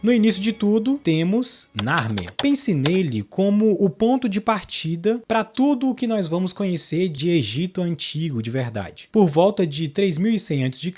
No início de tudo, temos Narmer. Pense nele como o ponto de partida para tudo o que nós vamos conhecer de Egito Antigo de verdade. Por volta de 3100 a.C.,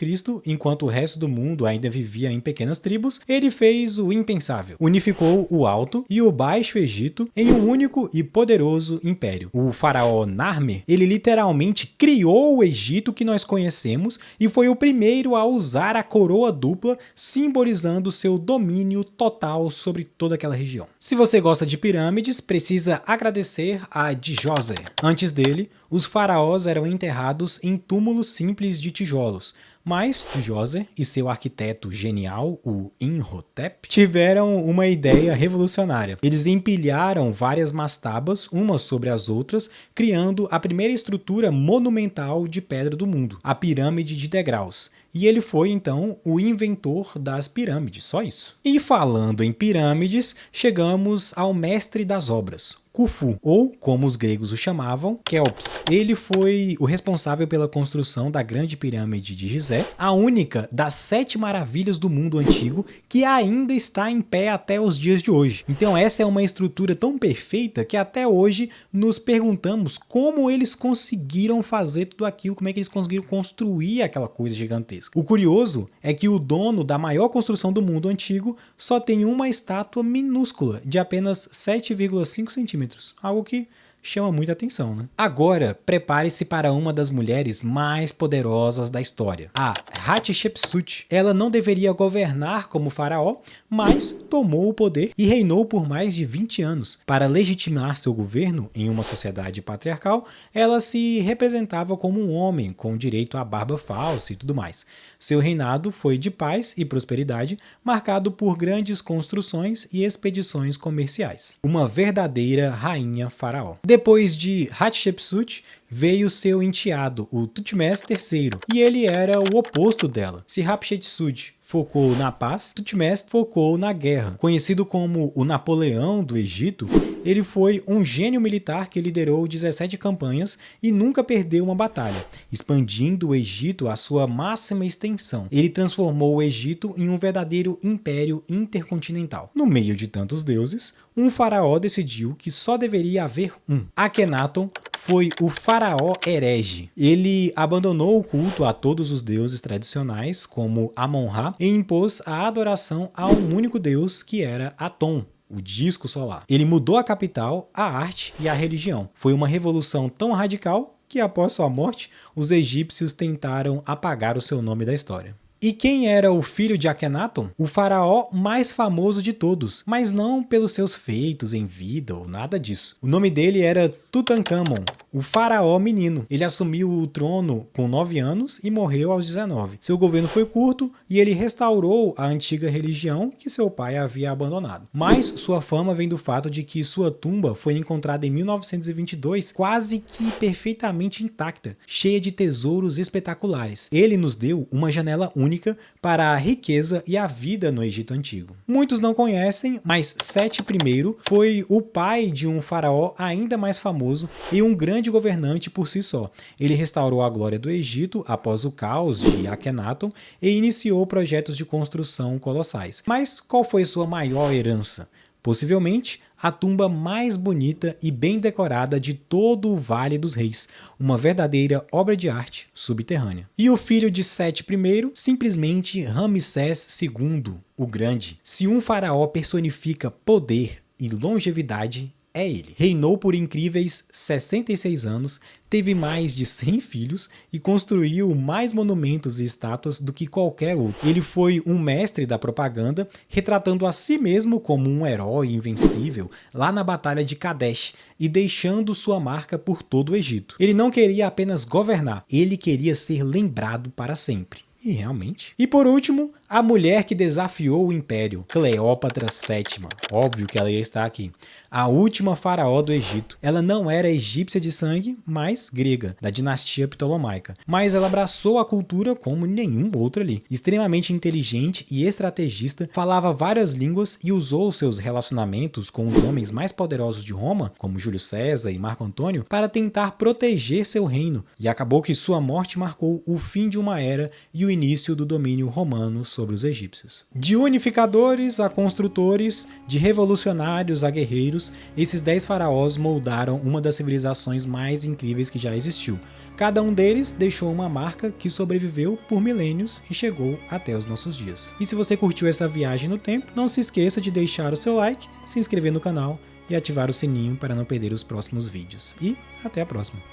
enquanto o resto do mundo ainda vivia em pequenas tribos, ele fez o impensável. Unificou o Alto e o Baixo Egito em um único e poderoso império. O faraó Narmer, ele literalmente criou o Egito que nós conhecemos e foi o primeiro a usar a coroa dupla, simbolizando seu domínio total sobre toda aquela região. Se você gosta de pirâmides, precisa agradecer a Djoser. Antes dele, os faraós eram enterrados em túmulos simples de tijolos, mas Djoser e seu arquiteto genial, o Imhotep, tiveram uma ideia revolucionária. Eles empilharam várias mastabas, umas sobre as outras, criando a primeira estrutura monumental de pedra do mundo, a pirâmide de degraus. E ele foi, então, o inventor das pirâmides, só isso. E falando em pirâmides, chegamos ao mestre das obras, Khufu, ou como os gregos o chamavam, Kelps. Ele foi o responsável pela construção da Grande Pirâmide de Gizé, a única das 7 maravilhas do mundo antigo que ainda está em pé até os dias de hoje. Então essa é uma estrutura tão perfeita que até hoje nos perguntamos como eles conseguiram fazer tudo aquilo, como é que eles conseguiram construir aquela coisa gigantesca. O curioso é que o dono da maior construção do mundo antigo só tem uma estátua minúscula de apenas 7,5 centímetros. Algo que chama muita atenção, né? Agora, prepare-se para uma das mulheres mais poderosas da história, a Hatshepsut. Ela não deveria governar como faraó, mas tomou o poder e reinou por mais de 20 anos. Para legitimar seu governo em uma sociedade patriarcal, ela se representava como um homem com direito à barba falsa e tudo mais. Seu reinado foi de paz e prosperidade, marcado por grandes construções e expedições comerciais. Uma verdadeira rainha faraó. Depois de Hatshepsut, veio seu enteado, o Thutmose III, e ele era o oposto dela. Se Hatshepsut focou na paz, Thutmose focou na guerra. Conhecido como o Napoleão do Egito, ele foi um gênio militar que liderou 17 campanhas e nunca perdeu uma batalha, expandindo o Egito à sua máxima extensão. Ele transformou o Egito em um verdadeiro império intercontinental. No meio de tantos deuses, um faraó decidiu que só deveria haver um. Akhenaton foi o faraó herege. Ele abandonou o culto a todos os deuses tradicionais, como Amon-Ra, e impôs a adoração a um único deus, que era Aton, o disco solar. Ele mudou a capital, a arte e a religião. Foi uma revolução tão radical que, após sua morte, os egípcios tentaram apagar o seu nome da história. E quem era o filho de Akhenaton? O faraó mais famoso de todos, mas não pelos seus feitos em vida ou nada disso. O nome dele era Tutankhamon, o faraó menino. Ele assumiu o trono com 9 anos e morreu aos 19. Seu governo foi curto e ele restaurou a antiga religião que seu pai havia abandonado. Mas sua fama vem do fato de que sua tumba foi encontrada em 1922 quase que perfeitamente intacta, cheia de tesouros espetaculares. Ele nos deu uma janela única para a riqueza e a vida no Egito Antigo. Muitos não conhecem, mas Sete I foi o pai de um faraó ainda mais famoso e um grande governante por si só. Ele restaurou a glória do Egito após o caos de Akhenaton e iniciou projetos de construção colossais. Mas qual foi sua maior herança? Possivelmente a tumba mais bonita e bem decorada de todo o Vale dos Reis, uma verdadeira obra de arte subterrânea. E o filho de Sete I, simplesmente Ramsés II, o Grande. Se um faraó personifica poder e longevidade, é ele. Reinou por incríveis 66 anos, teve mais de 100 filhos e construiu mais monumentos e estátuas do que qualquer outro. Ele foi um mestre da propaganda, retratando a si mesmo como um herói invencível lá na Batalha de Kadesh e deixando sua marca por todo o Egito. Ele não queria apenas governar, ele queria ser lembrado para sempre. E realmente. E por último, a mulher que desafiou o império, Cleópatra VII. Óbvio que ela ia estar aqui. A última faraó do Egito. Ela não era egípcia de sangue, mas grega, da dinastia ptolomaica. Mas ela abraçou a cultura como nenhum outro ali. Extremamente inteligente e estrategista, falava várias línguas e usou seus relacionamentos com os homens mais poderosos de Roma, como Júlio César e Marco Antônio, para tentar proteger seu reino. E acabou que sua morte marcou o fim de uma era e o início do domínio romano sobre sobre os egípcios. De unificadores a construtores, de revolucionários a guerreiros, esses 10 faraós moldaram uma das civilizações mais incríveis que já existiu. Cada um deles deixou uma marca que sobreviveu por milênios e chegou até os nossos dias. E se você curtiu essa viagem no tempo, não se esqueça de deixar o seu like, se inscrever no canal e ativar o sininho para não perder os próximos vídeos. E até a próxima!